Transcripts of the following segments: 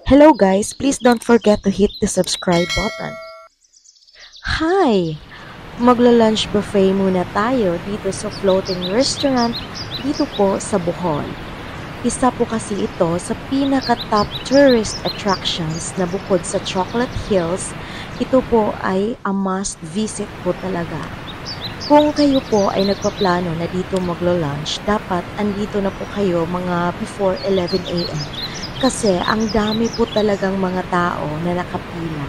Hello guys, please don't forget to hit the subscribe button. Hi! Magla-lunch buffet muna tayo dito sa floating restaurant dito po sa Bohol. Isa po kasi ito sa pinaka-top tourist attractions na bukod sa Chocolate Hills, ito po ay a must visit po talaga. Kung kayo po ay nagpaplano na dito maglo-lunch, dapat andito na po kayo mga before 11 a.m. Kasi ang dami po talagang mga tao na nakapila.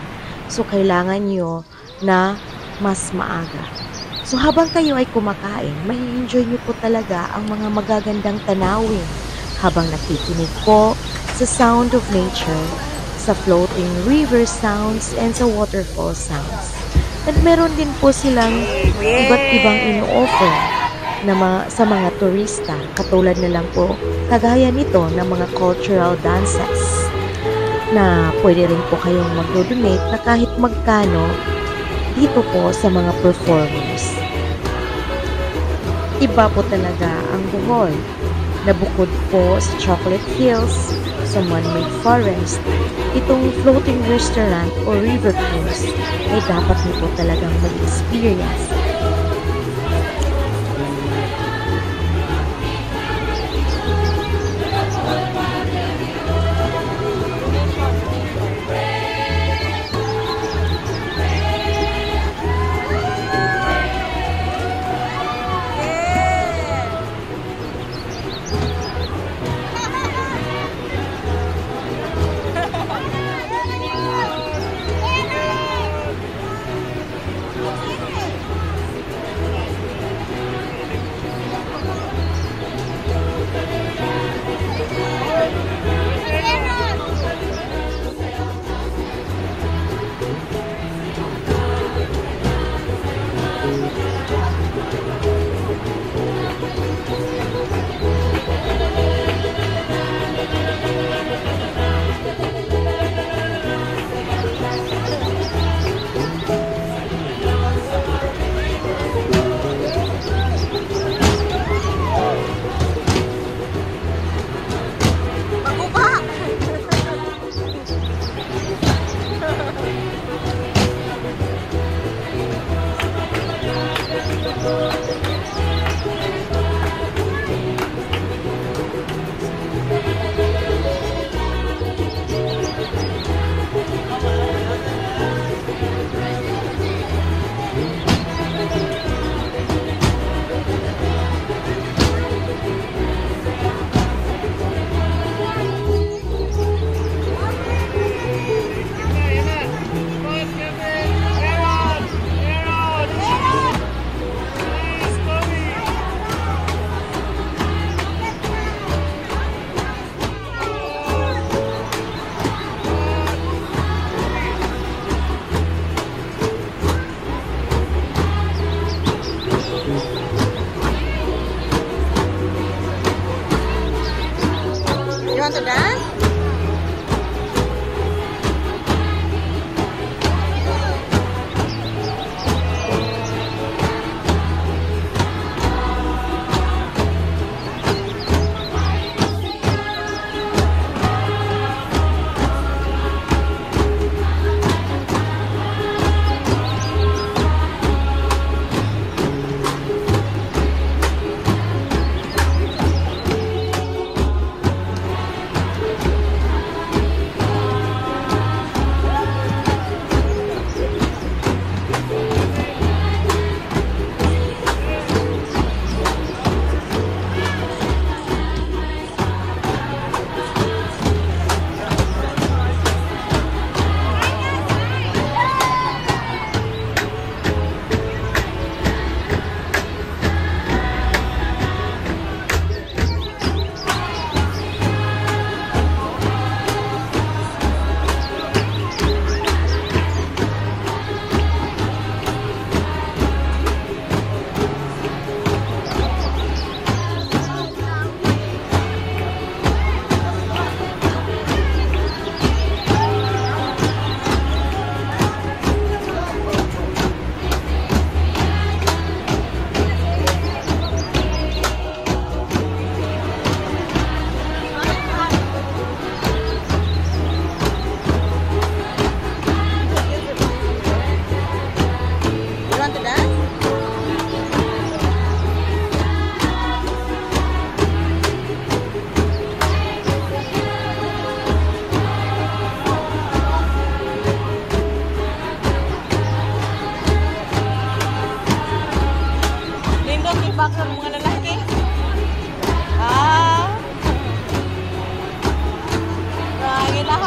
So, kailangan nyo na mas maaga. So, habang kayo ay kumakain, mai-enjoy nyo po talaga ang mga magagandang tanawin habang nakikinig po sa sound of nature, sa floating river sounds, and sa waterfall sounds. At meron din po silang iba't ibang ino-offer na sa mga turista, katulad na lang po kagaya nito ng mga cultural dances na pwede rin po kayong mag-donate na kahit magkano dito po sa mga performers. Iba po talaga ang Bohol na bukod po sa Chocolate Hills, sa man-made forest, itong floating restaurant o river cruise ay dapat niyo po talagang mag-experience.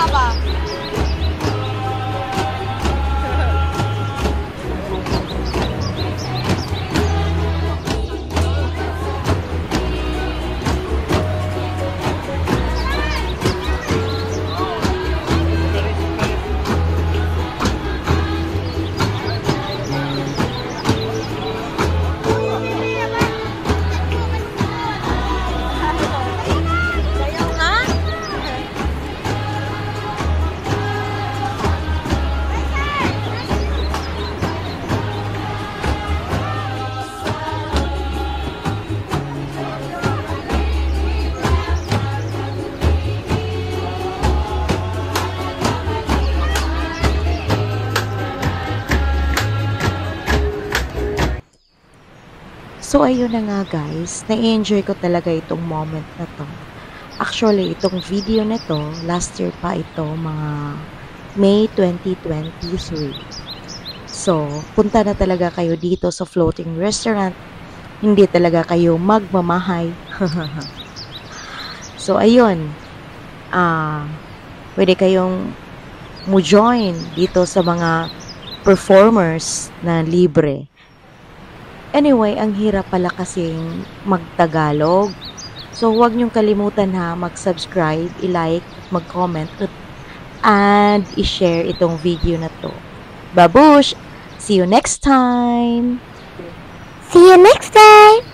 haba. So, ayun na nga guys, na-enjoy ko talaga itong moment na to. Actually, itong video na to, last year pa ito, mga May 2023. So, punta na talaga kayo dito sa floating restaurant. Hindi talaga kayo magmamahay. So, ayun. Pwede kayong mo-join dito sa mga performers na libre. Anyway, ang hirap pala kasing magtagalog. So, huwag niyong kalimutan ha, mag-subscribe, i-like, mag-comment, and i-share itong video na to. Babush! See you next time! See you next time!